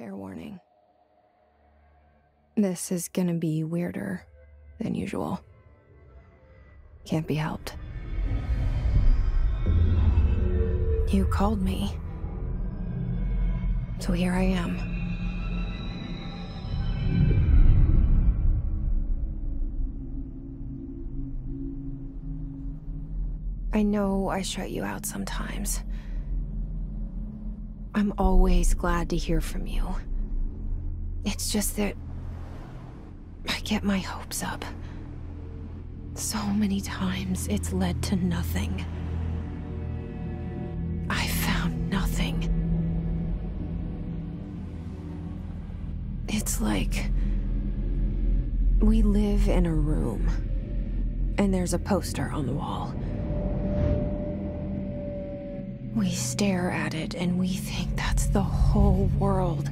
Fair warning. This is gonna be weirder than usual. Can't be helped. You called me. So here I am. I know I shut you out sometimes. I'm always glad to hear from you. It's just that I get my hopes up. So many times it's led to nothing. I found nothing. It's like we live in a room, and there's a poster on the wall. We stare at it and we think that's the whole world.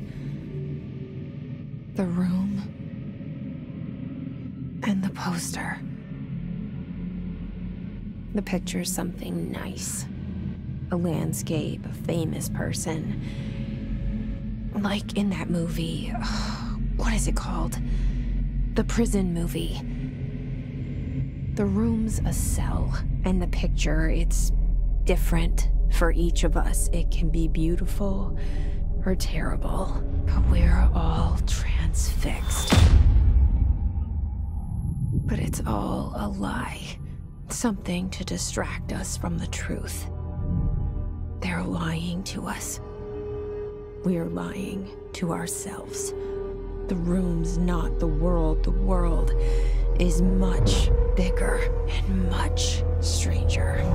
The room and the poster. The picture's something nice. A landscape, a famous person. Like in that movie, what is it called? The prison movie. The room's a cell, and the picture, it's different for each of us. It can be beautiful or terrible, but we're all transfixed. But it's all a lie. Something to distract us from the truth. They're lying to us. We're lying to ourselves. The room's not the world. The world is much bigger and much stranger.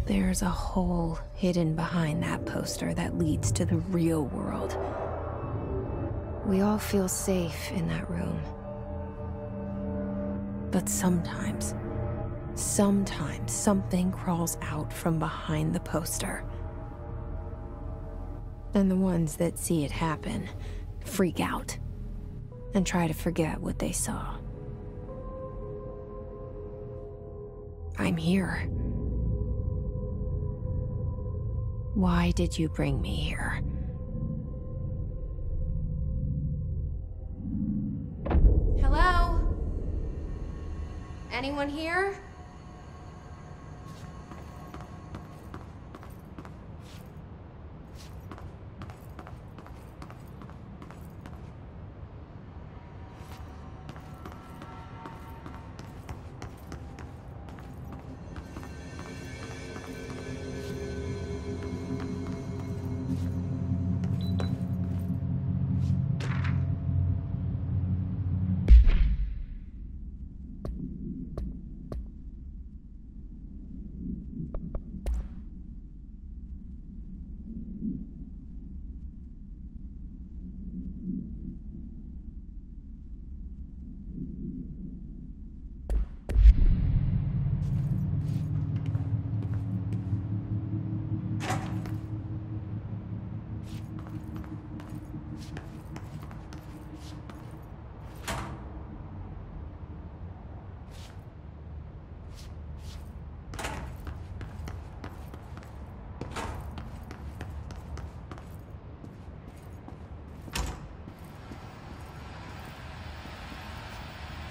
There's a hole hidden behind that poster that leads to the real world. We all feel safe in that room. But sometimes something crawls out from behind the poster. And the ones that see it happen freak out and try to forget what they saw. I'm here. Why did you bring me here? Hello? Anyone here?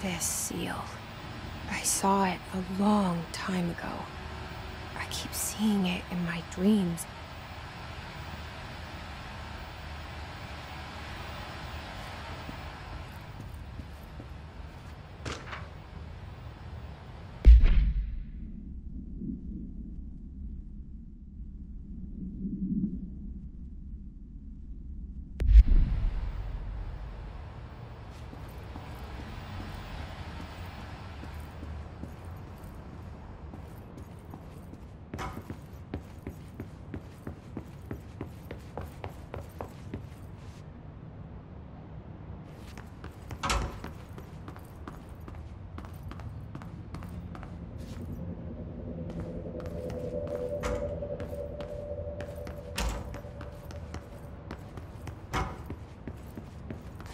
This seal. I saw it a long time ago. I keep seeing it in my dreams.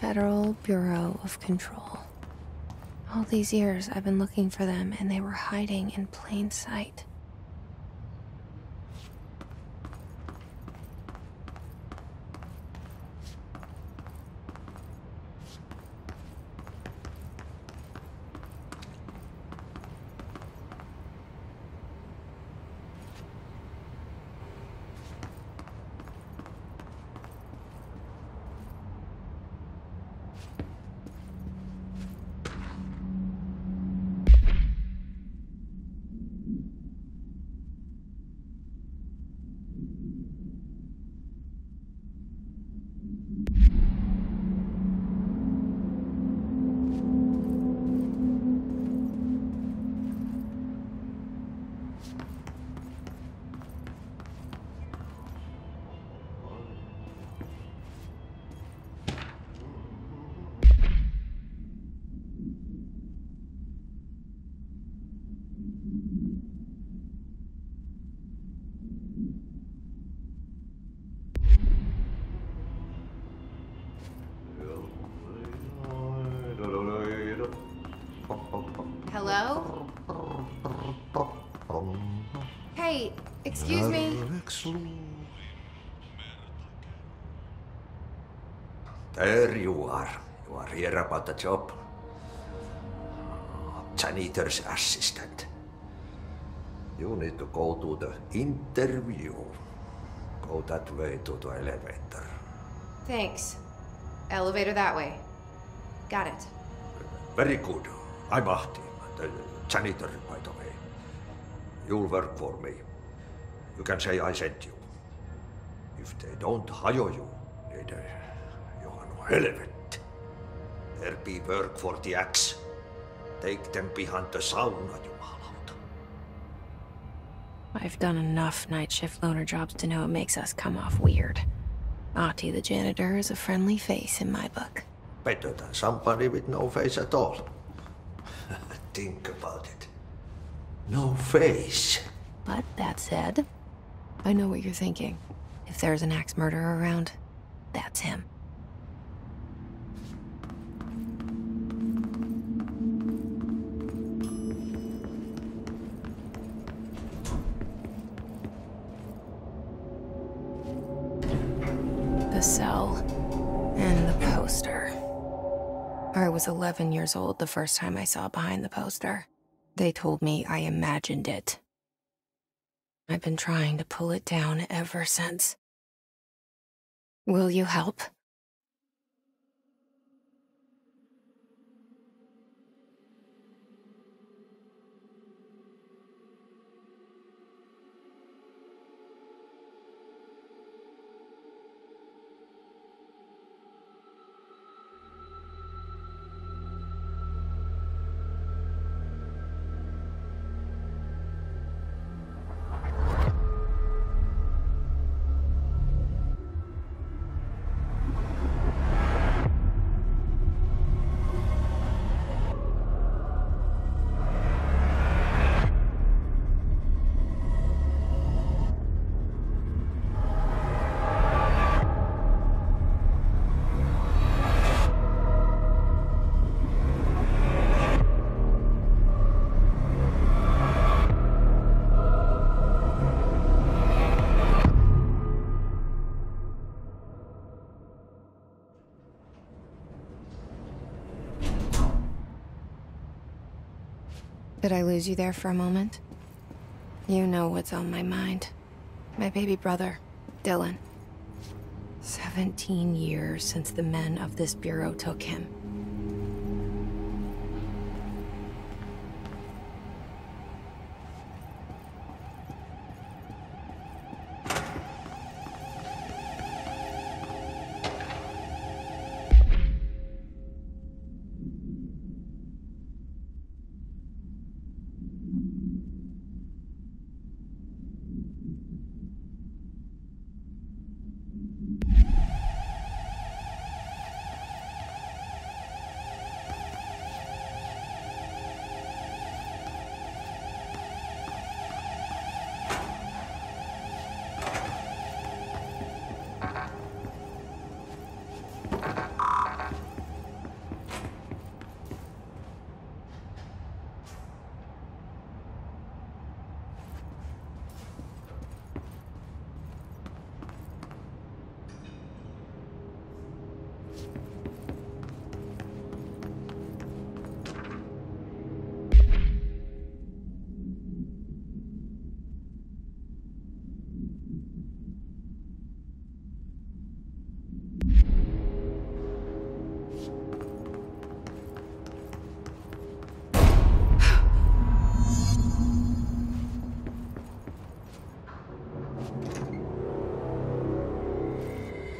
Federal Bureau of Control. All these years I've been looking for them, and they were hiding in plain sight. Wait, excuse me. There you are. You are here about the job. Janitor's assistant. You need to go to the interview. Go that way to the elevator. Thanks. Elevator that way. Got it. Very good. I'm Ahti, the janitor, by the way. You'll work for me. You can say I sent you. If they don't hire you, neither you are no helvet. There be work for the axe. Take them behind the sauna, jumalauta. I've done enough night shift loner jobs to know it makes us come off weird. Ahti the janitor is a friendly face in my book. Better than somebody with no face at all. Think about it. No face. But that said, I know what you're thinking. If there's an axe murderer around, that's him. The cell and the poster. I was 11 years old the first time I saw behind the poster. They told me I imagined it. I've been trying to pull it down ever since. Will you help? Did I lose you there for a moment? You know what's on my mind. My baby brother, Dylan. 17 years since the men of this bureau took him.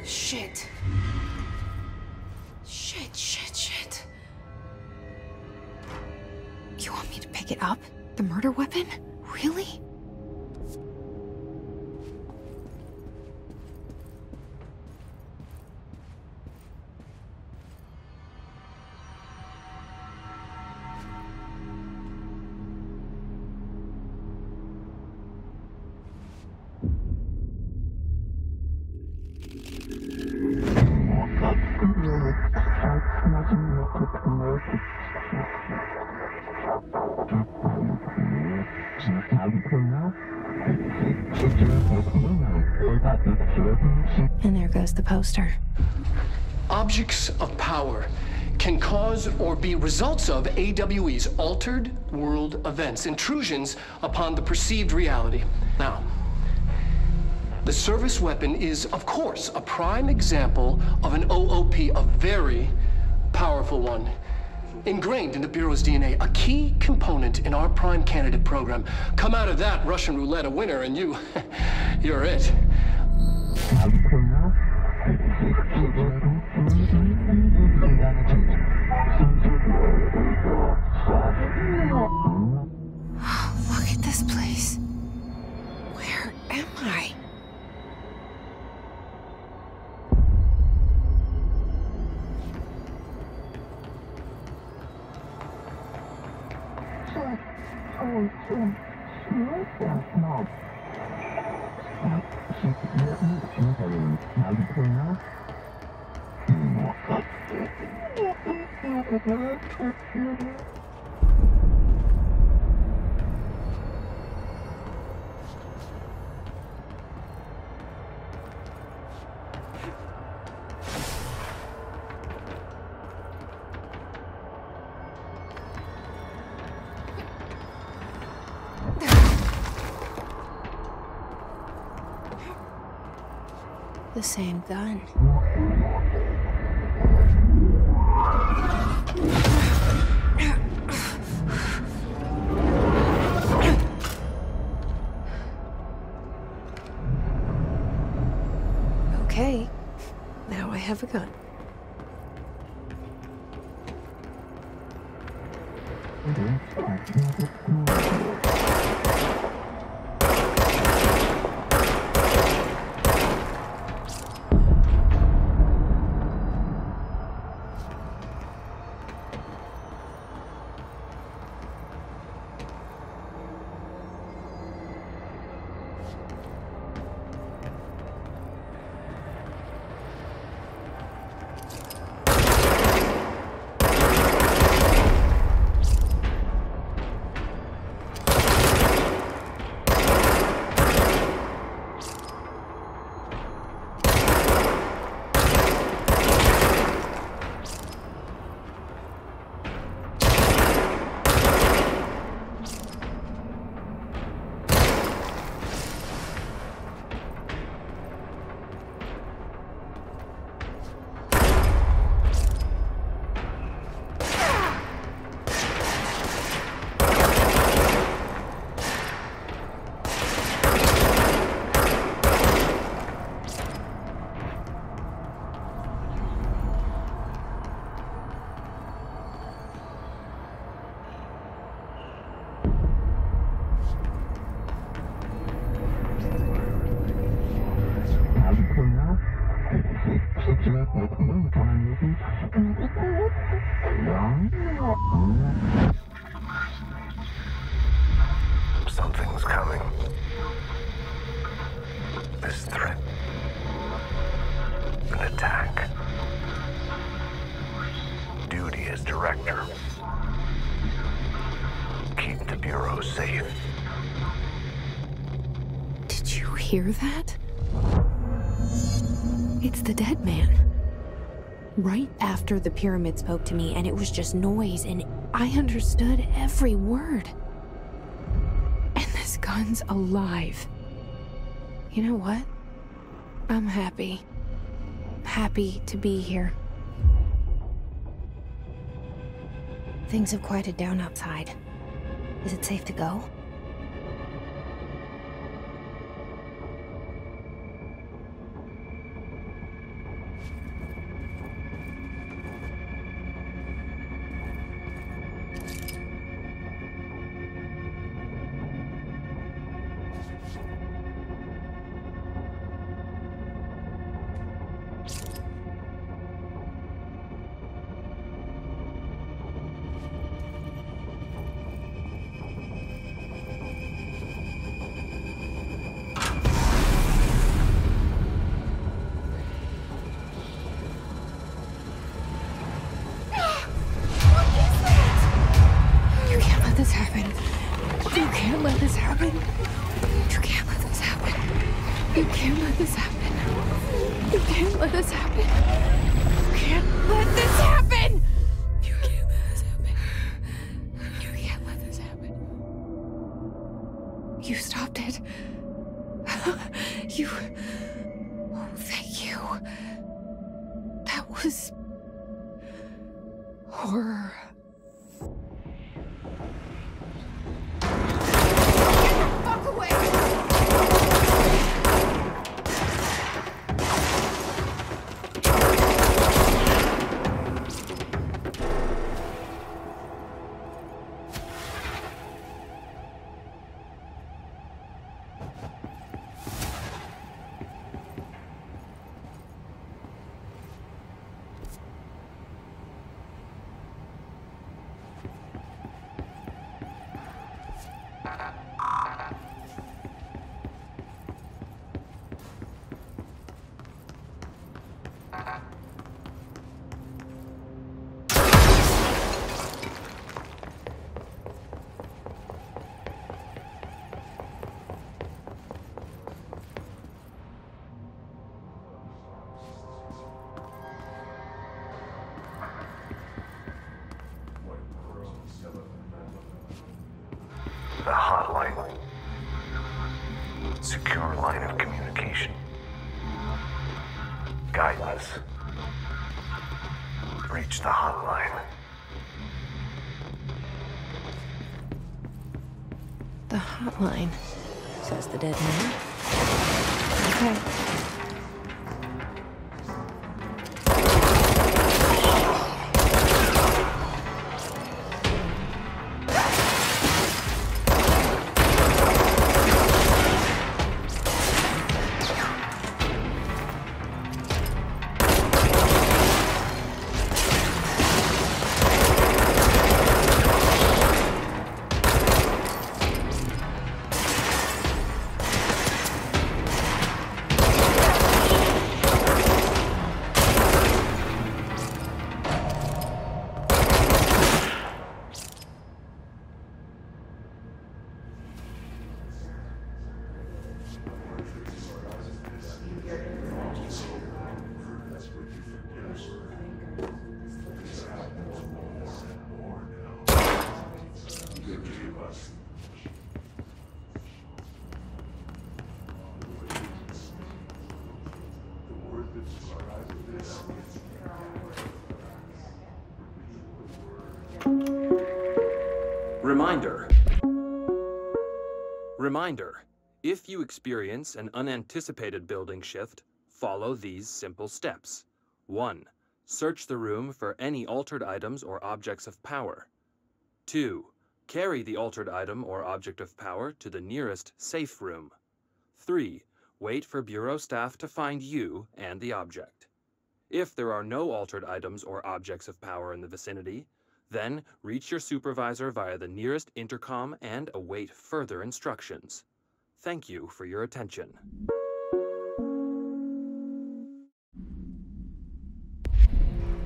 Shit. Shit. You want me to pick it up? The murder weapon? Really? And there goes the poster. Objects of power can cause or be results of AWE's altered world events, intrusions upon the perceived reality. Now, the service weapon is, of course, a prime example of an OOP, a very powerful one. Ingrained in the Bureau's DNA, a key component in our prime candidate program. Come out of that Russian roulette a winner and you're it. Look at this place. Where am I? The same gun. Okay, now I have a gun. Something's coming. This threat. An attack. Duty as director. Keep the Bureau safe. Did you hear that? It's the dead man. Right after the pyramid spoke to me, and it was just noise, and I understood every word. And this gun's alive. You know what? I'm happy. Happy to be here. Things have quieted down outside. Is it safe to go? You can't let this happen. You can't let this happen. You can't let this happen. can't let this happen. You can't let this happen! You can't let this happen. You can't let this happen. You stopped it. You... Oh, thank you. That was... horror. Get the fuck away! The hotline. Secure line of communication. Guidance. Reach the hotline. The hotline, says the dead man. Okay. Reminder, if you experience an unanticipated building shift, follow these simple steps. 1. Search the room for any altered items or objects of power. 2. Carry the altered item or object of power to the nearest safe room. 3. Wait for Bureau staff to find you and the object. If there are no altered items or objects of power in the vicinity, then reach your supervisor via the nearest intercom and await further instructions. Thank you for your attention.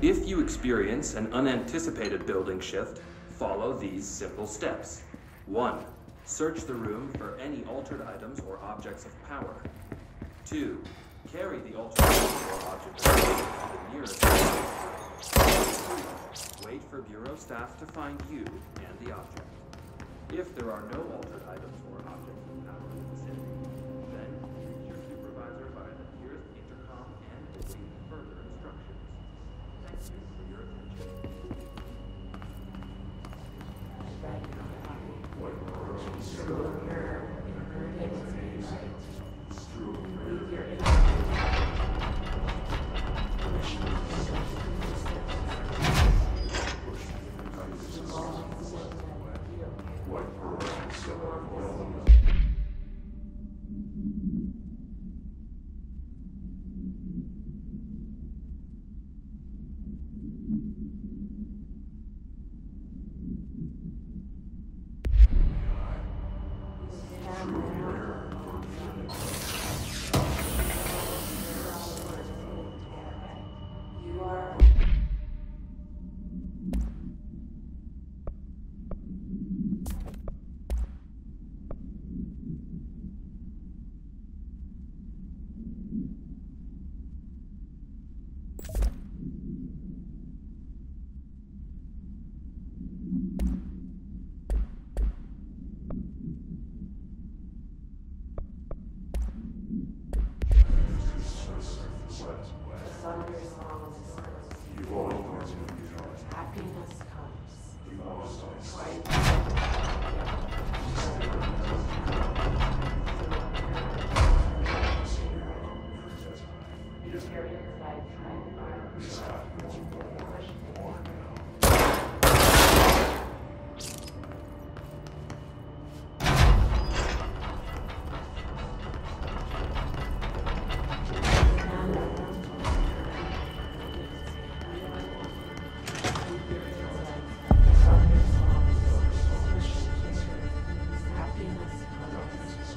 If you experience an unanticipated building shift, follow these simple steps. 1. Search the room for any altered items or objects of power. 2. Carry the altered item or object of power to the nearest room. 3. Wait for Bureau staff to find you and the object. If there are no altered items or objects of power in the vicinity, then reach your supervisor via the nearest intercom and await further instructions. Thank you for your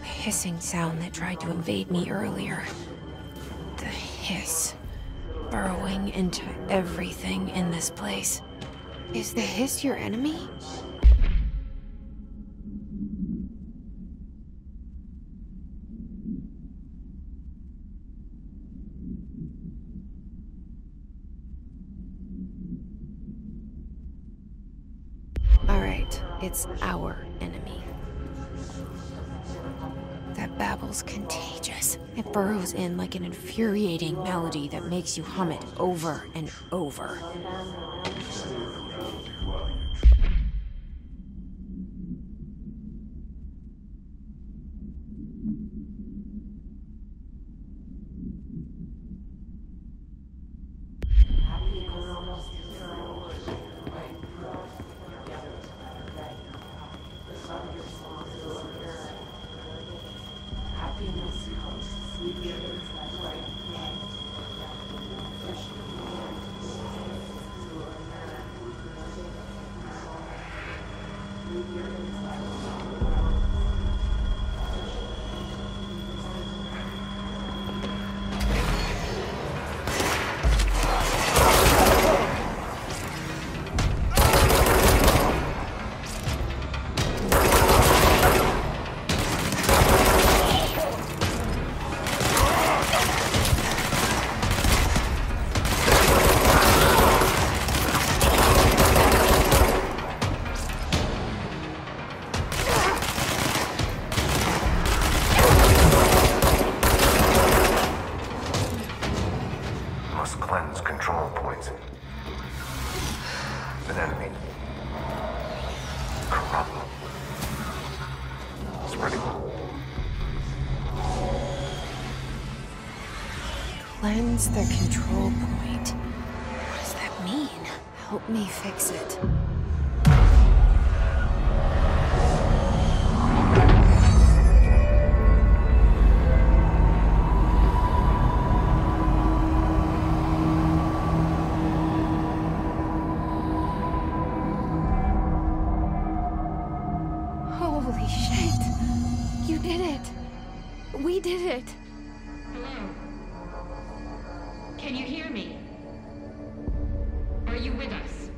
Hissing sound that tried to invade me earlier. The hiss, burrowing into everything in this place. Is the hiss your enemy? All right, it's our enemy. That babble's contagious. It burrows in like an infuriating melody that makes you hum it over and over. Cleanse the control point. What does that mean? Help me fix it. Holy shit! You did it! We did it! Hello? Can you hear me? Are you with us?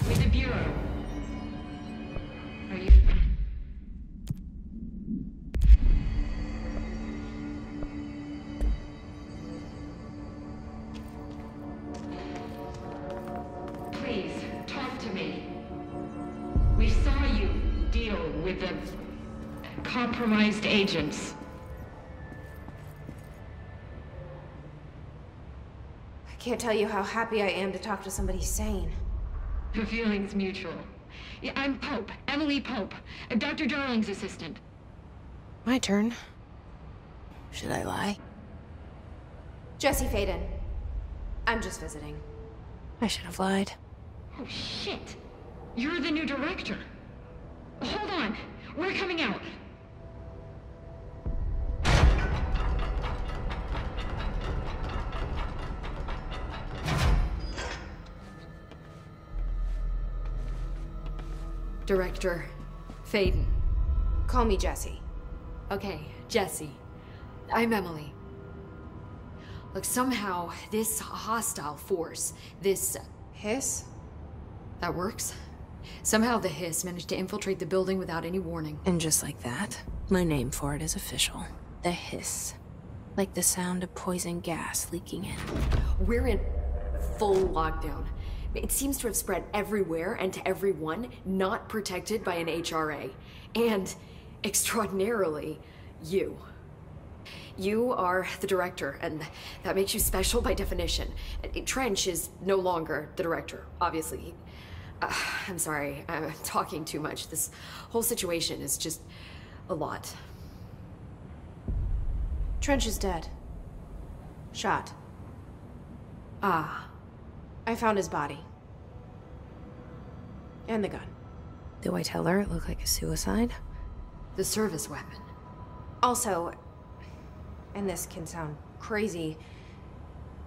With the Bureau? Are you... Please, talk to me. We saw you deal with the compromised agents. I can't tell you how happy I am to talk to somebody sane. The feeling's mutual. Yeah, I'm Pope, Emily Pope, Dr. Darling's assistant. My turn. Should I lie? Jesse Faden. I'm just visiting. I should have lied. Oh, shit. You're the new director. Hold on. We're coming out. Director Faden. Call me Jesse. Okay, Jesse. I'm Emily. Look, somehow this hostile force, this... Hiss? That works? Somehow the hiss managed to infiltrate the building without any warning. And just like that, my name for it is official. The hiss. Like the sound of poison gas leaking in. We're in full lockdown. It seems to have spread everywhere and to everyone not protected by an HRA. And, extraordinarily, you. You are the director, and that makes you special by definition. Trench is no longer the director, obviously. I'm sorry, I'm talking too much. This whole situation is just a lot. Trench is dead. Shot. Ah. I found his body. And the gun. Do I tell her it looked like a suicide? The service weapon. Also, and this can sound crazy,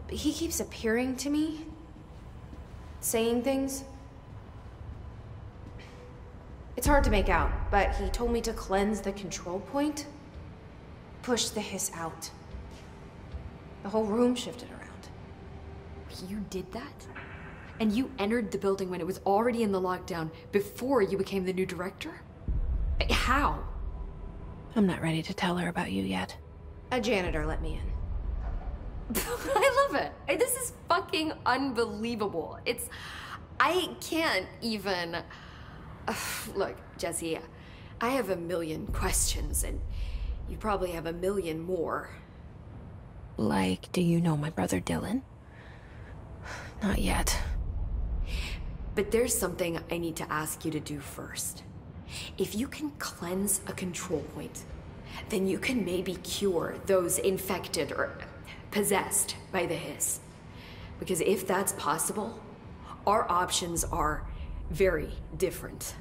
but he keeps appearing to me, saying things. It's hard to make out, but he told me to cleanse the control point, push the hiss out. The whole room shifted around. You did that? And you entered the building when it was already in the lockdown before you became the new director? How? I'm not ready to tell her about you yet. A janitor let me in. I love it. This is fucking unbelievable. I can't even... Look, Jesse, I have a million questions, and you probably have a million more. Like, do you know my brother Dylan? Not yet. But there's something I need to ask you to do first. If you can cleanse a control point, then you can maybe cure those infected or possessed by the hiss. Because if that's possible, our options are very different.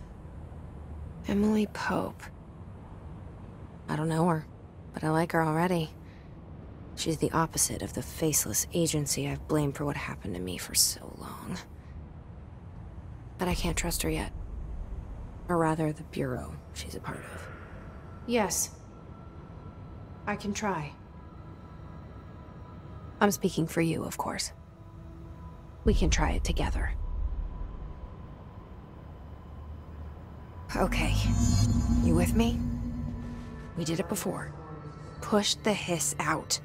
Emily Pope. I don't know her, but I like her already. She's the opposite of the faceless agency I've blamed for what happened to me for so long. But I can't trust her yet. Or rather, the Bureau she's a part of. Yes. I can try. I'm speaking for you, of course. We can try it together. Okay. You with me? We did it before. Push the hiss out.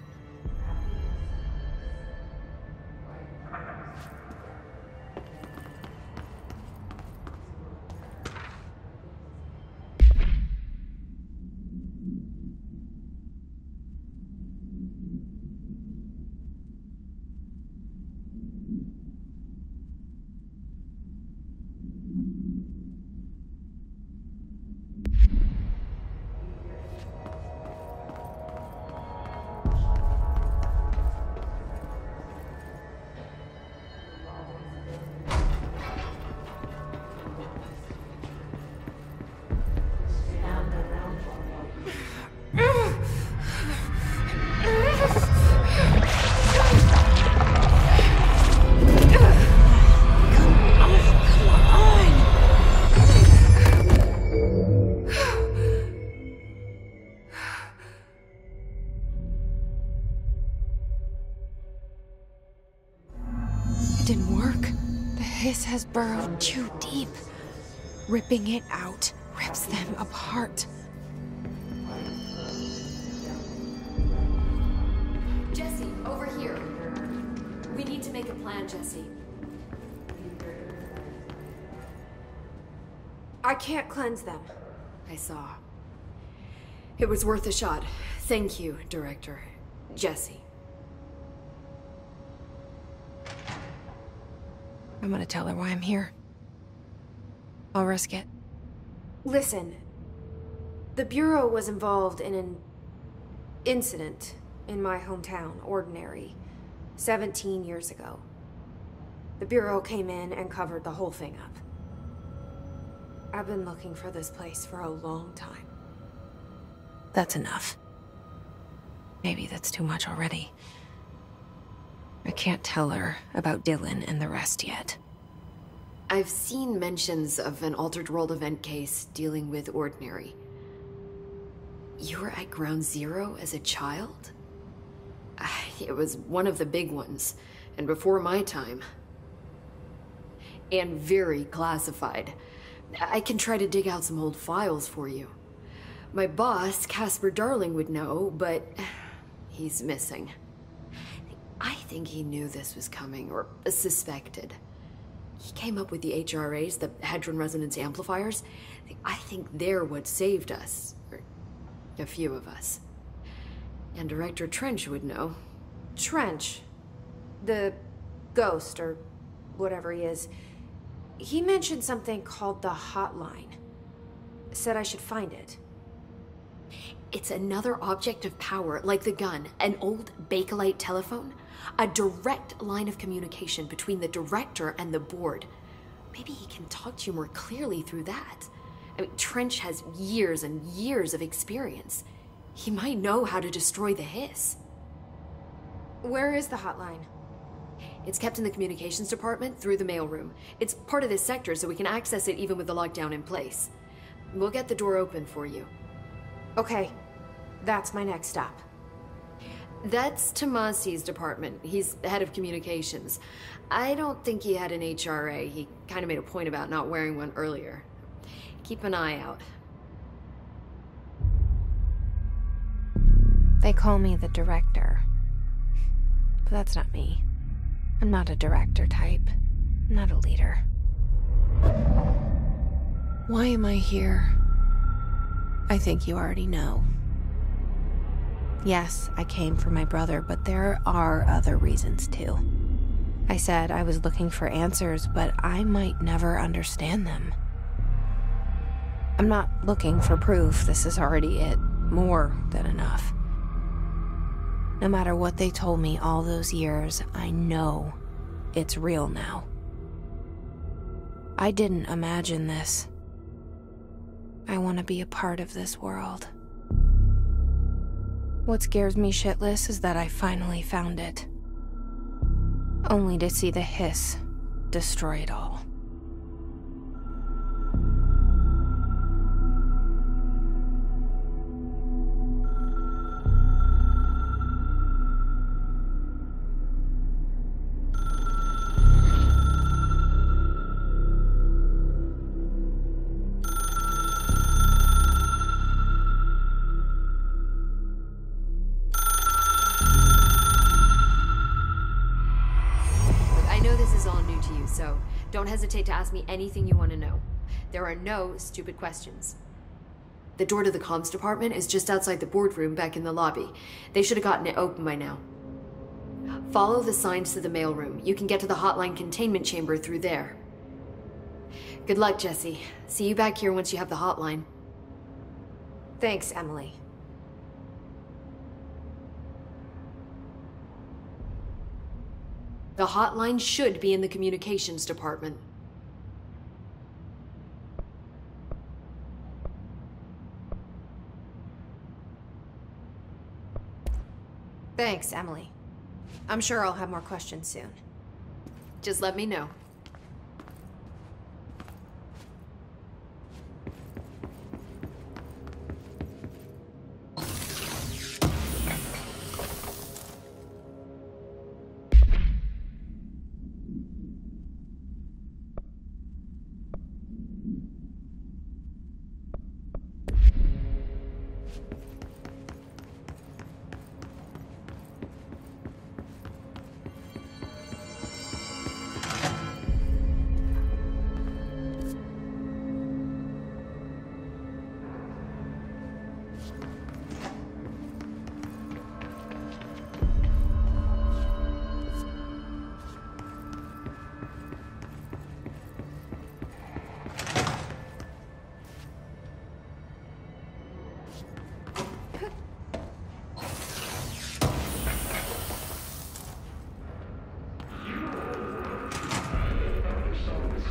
It didn't work. The hiss has burrowed too deep. Ripping it out rips them apart. Jesse, over here. We need to make a plan, Jesse. I can't cleanse them. I saw. It was worth a shot. Thank you, Director. Jesse. I'm gonna tell her why I'm here. I'll risk it. Listen. The Bureau was involved in an incident in my hometown, Ordinary, 17 years ago. The Bureau came in and covered the whole thing up. I've been looking for this place for a long time. That's enough. Maybe that's too much already. I can't tell her about Dylan and the rest yet. I've seen mentions of an Altered World event case dealing with Ordinary. You were at Ground Zero as a child? It was one of the big ones, and before my time. And very classified. I can try to dig out some old files for you. My boss, Casper Darling, would know, but he's missing. I think he knew this was coming, or suspected. He came up with the HRAs, the Hadron Resonance Amplifiers. I think they're what saved us, or a few of us. And Director Trench would know. Trench. The ghost, or whatever he is. He mentioned something called the Hotline. Said I should find it. It's another object of power, like the gun, an old Bakelite telephone. A direct line of communication between the director and the board. Maybe he can talk to you more clearly through that. I mean, Trench has years and years of experience. He might know how to destroy the Hiss. Where is the Hotline? It's kept in the communications department through the mailroom. It's part of this sector, so we can access it even with the lockdown in place. We'll get the door open for you. Okay, that's my next stop. That's Tomasi's department. He's head of communications. I don't think he had an HRA. He kind of made a point about not wearing one earlier. Keep an eye out. They call me the director. But that's not me. I'm not a director type. I'm not a leader. Why am I here? I think you already know. Yes, I came for my brother, but there are other reasons too. I said I was looking for answers, but I might never understand them. I'm not looking for proof. This is already it. More than enough. No matter what they told me all those years, I know it's real now. I didn't imagine this. I want to be a part of this world. What scares me shitless is that I finally found it. Only to see the Hiss destroy it all. So don't hesitate to ask me anything you want to know. There are no stupid questions. The door to the comms department is just outside the boardroom back in the lobby. They should have gotten it open by now. Follow the signs to the mailroom. You can get to the hotline containment chamber through there. Good luck, Jesse. See you back here once you have the hotline. Thanks, Emily. The hotline should be in the communications department. Thanks, Emily. I'm sure I'll have more questions soon. Just let me know.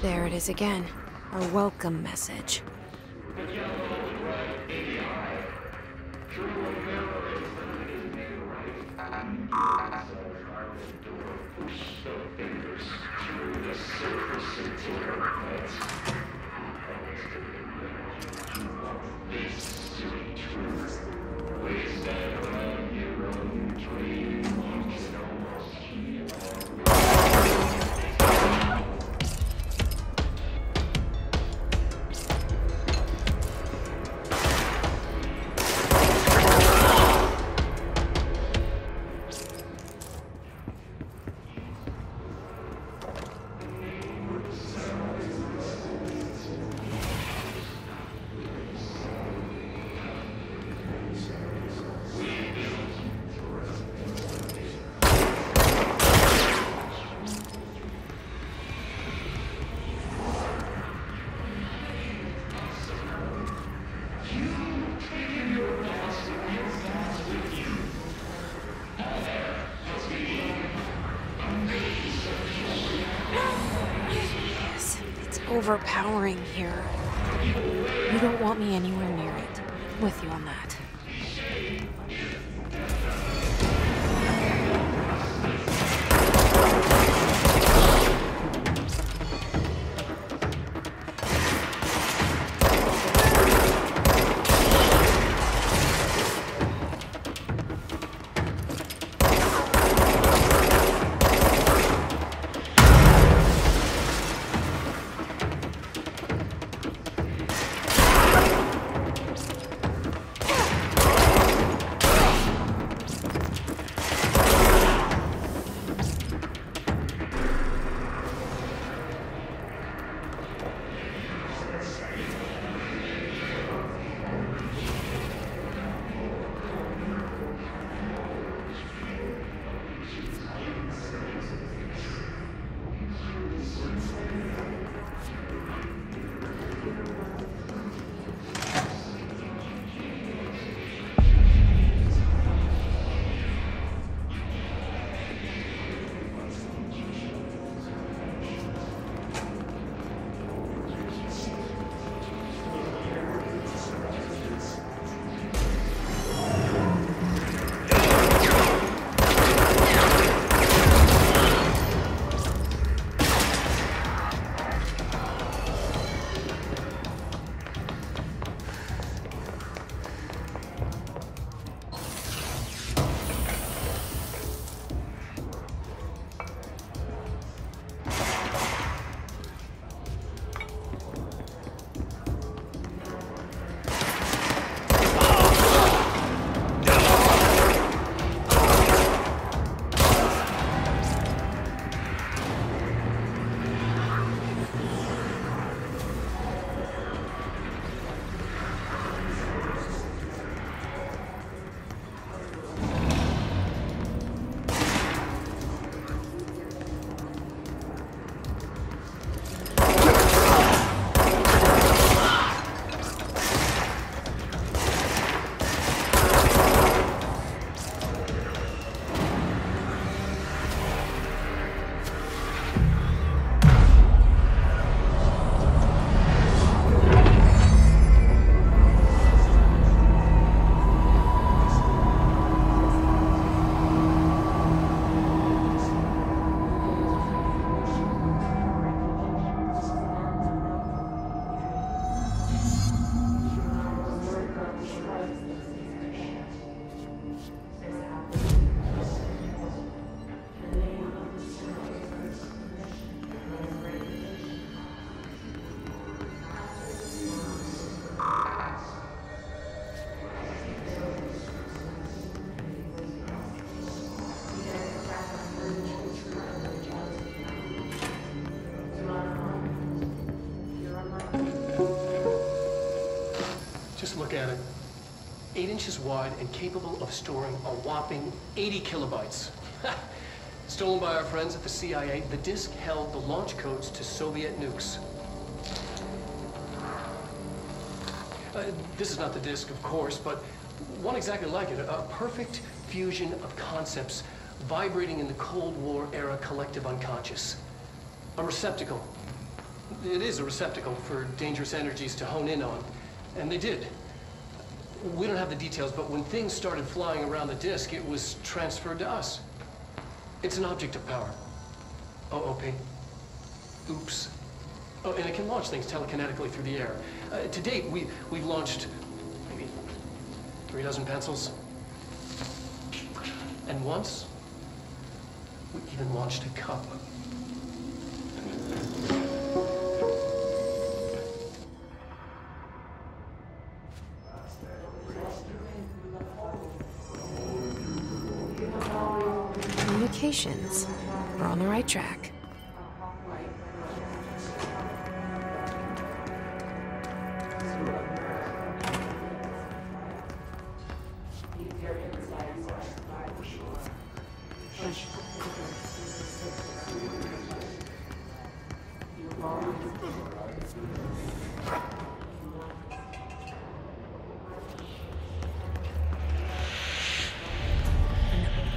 There it is again. Our welcome message. overpowering here. You don't want me anywhere near it. With you on that. Just look at it. 8 inches wide and capable of storing a whopping 80 kilobytes. Stolen by our friends at the CIA, the disk held the launch codes to Soviet nukes. This is not the disk, of course, but one exactly like it. A perfect fusion of concepts vibrating in the Cold War era collective unconscious. A receptacle. It is a receptacle for dangerous energies to hone in on. And they did. We don't have the details, but when things started flying around the disk, it was transferred to us. It's an object of power. OOP. Oops. Oh, and it can launch things telekinetically through the air. To date, we've launched maybe 3 dozen pencils. And once, we even launched a cup. Communications. We're on the right track.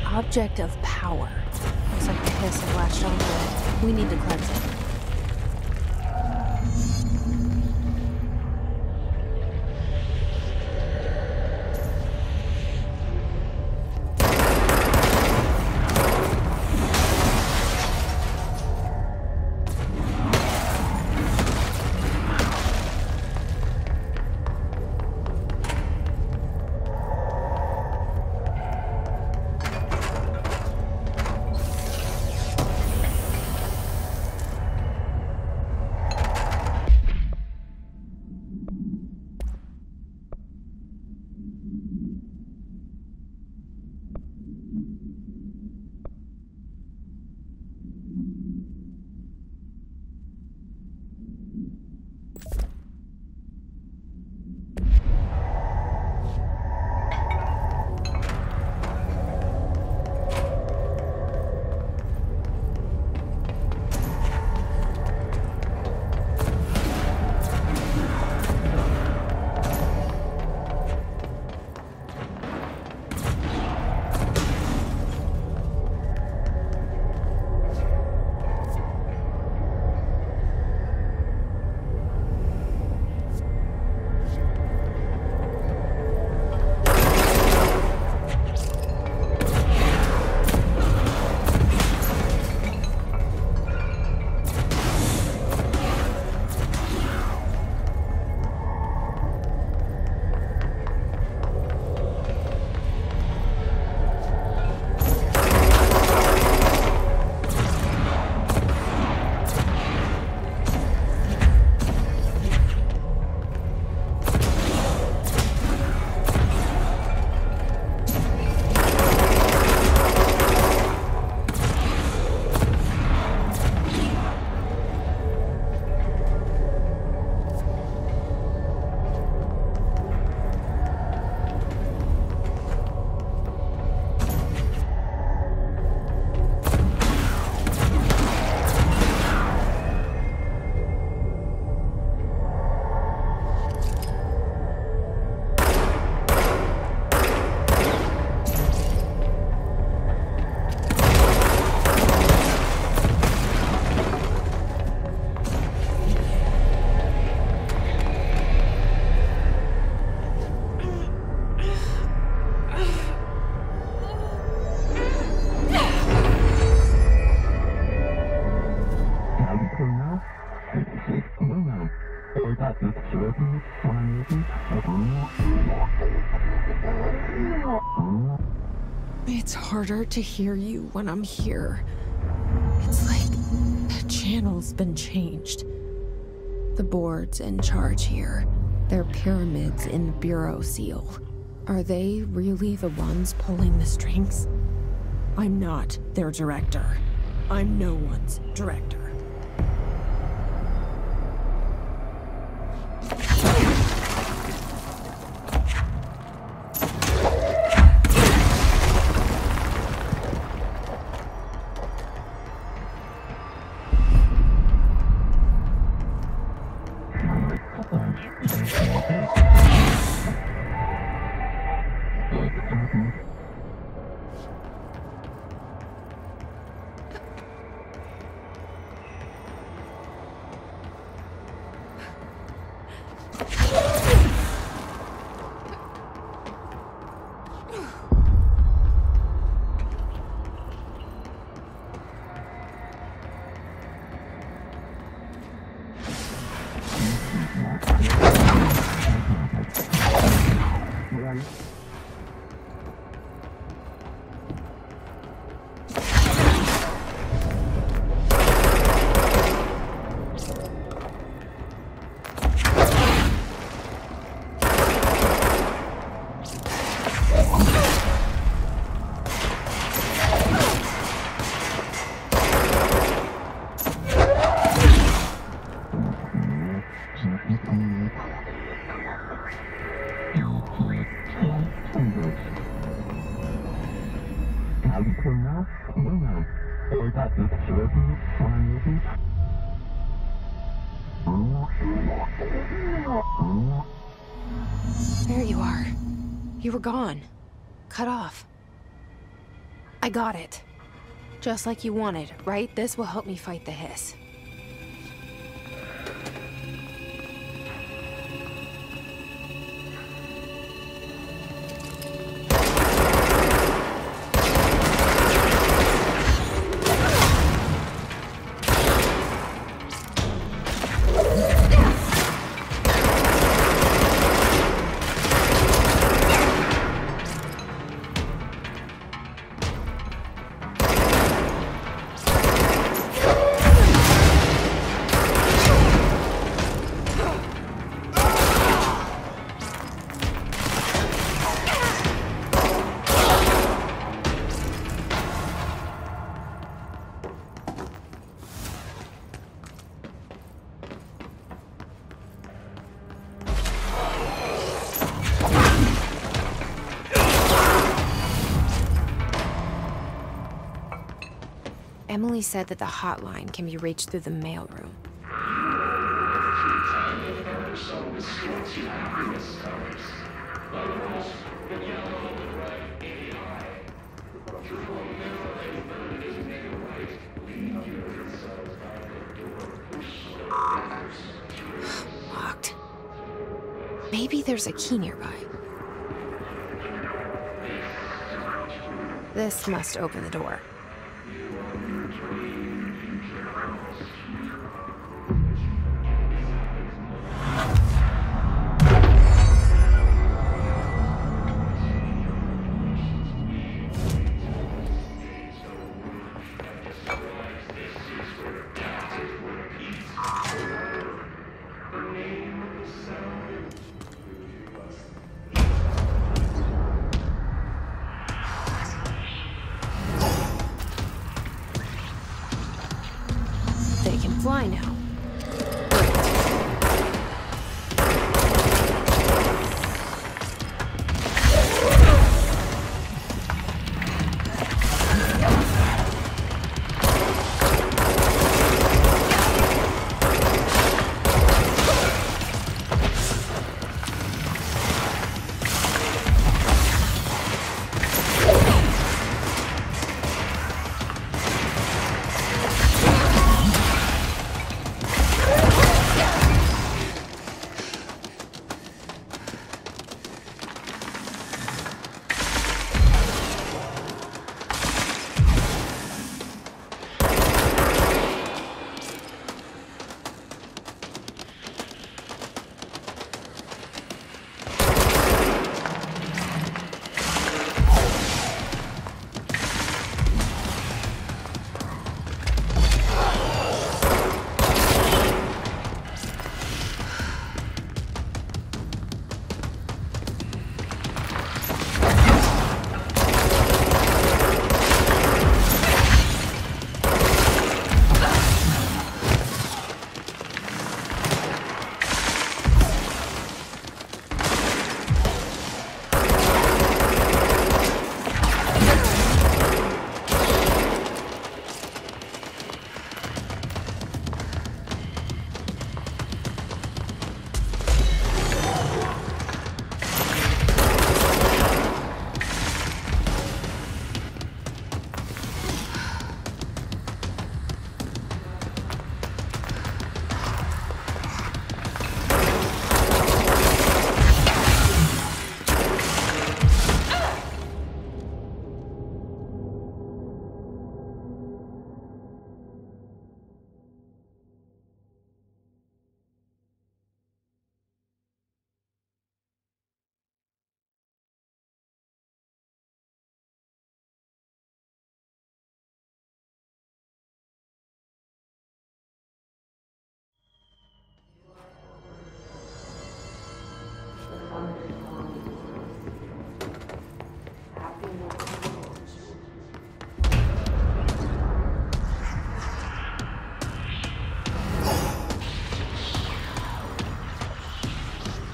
Object of power. Looks like the hiss have latched onto it. We need to cleanse it. It's harder to hear you when I'm here. It's like the channel's been changed. The board's in charge here. They're pyramids in the Bureau seal. Are they really the ones pulling the strings? I'm not their director. I'm no one's director. There you are. You were gone. Cut off. I got it. Just like you wanted, right? This will help me fight the hiss. Emily said that the hotline can be reached through the mailroom. Locked. Maybe there's a key nearby. This must open the door. They can fly now.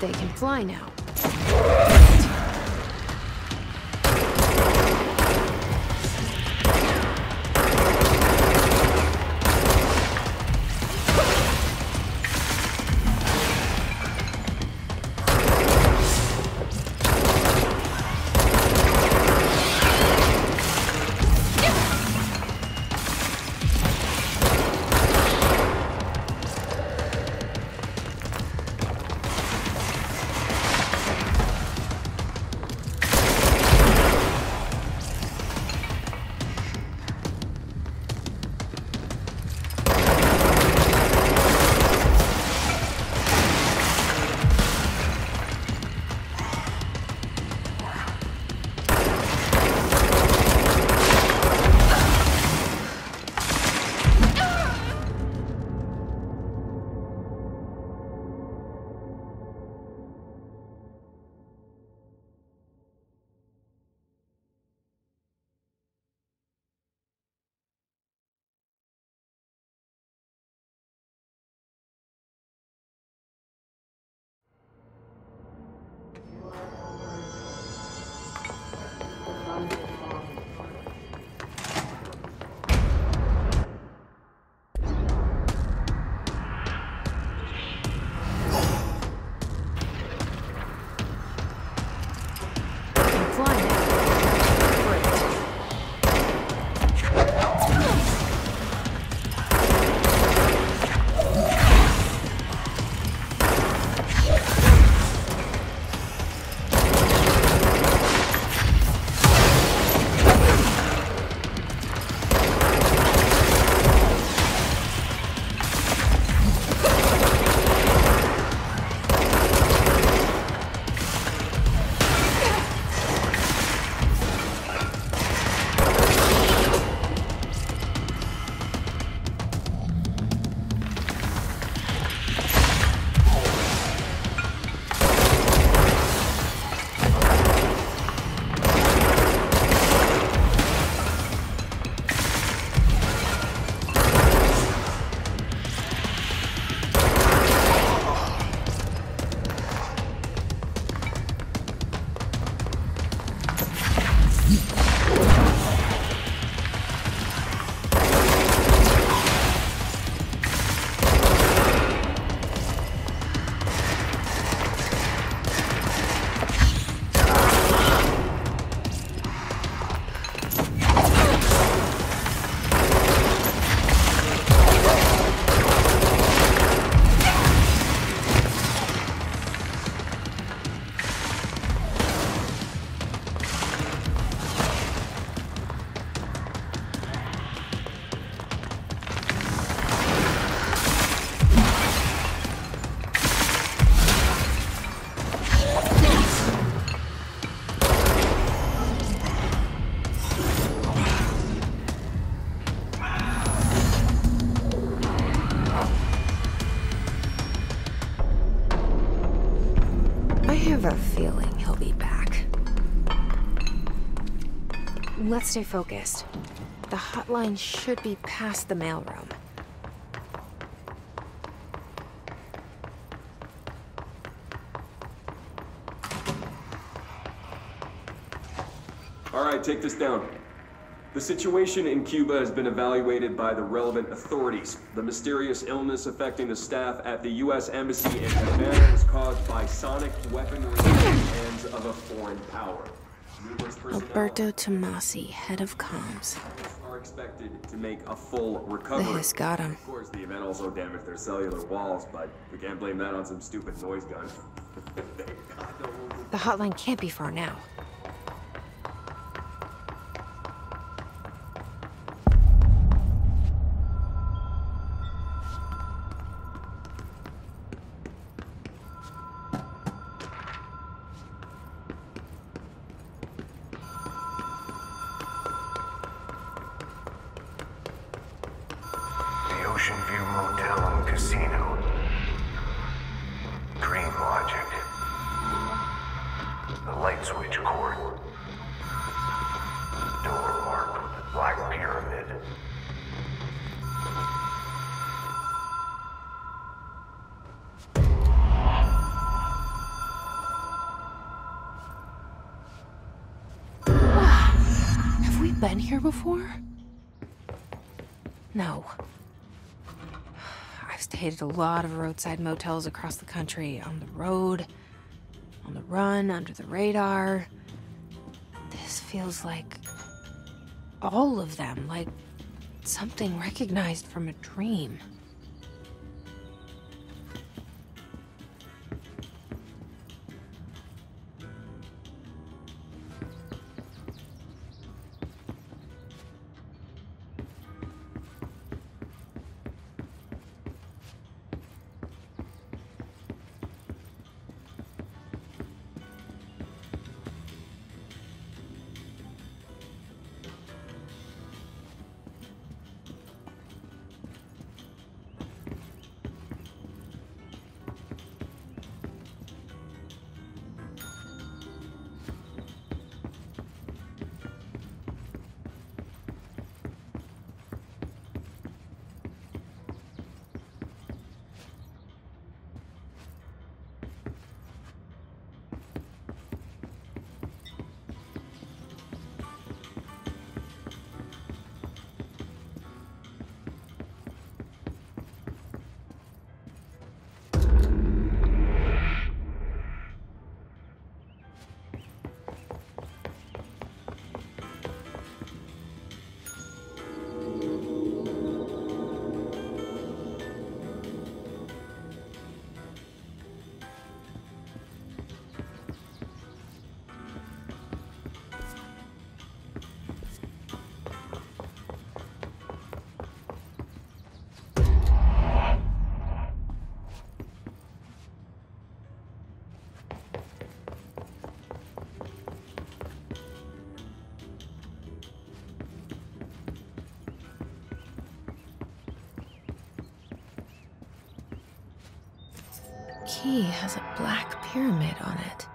They can fly now. have a feeling he'll be back. Let's stay focused. The hotline should be past the mailroom. All right, take this down. The situation in Cuba has been evaluated by the relevant authorities. The mysterious illness affecting the staff at the U.S. Embassy in Havana was caused by sonic weaponry in the hands of a foreign power. Alberto Tomasi, head of comms. Are expected to make a full recovery. The hiss got him. Of course, the event also damaged their cellular walls, but we can't blame that on some stupid noise gun. The hotline can't be far now. Ocean View Motel and Casino. Dream Logic. The light switch cord. Door marked with the Black Pyramid. been here before? No. I've stayed at a lot of roadside motels across the country, on the road, on the run, under the radar. This feels like all of them, like something recognized from a dream. Key has a black pyramid on it.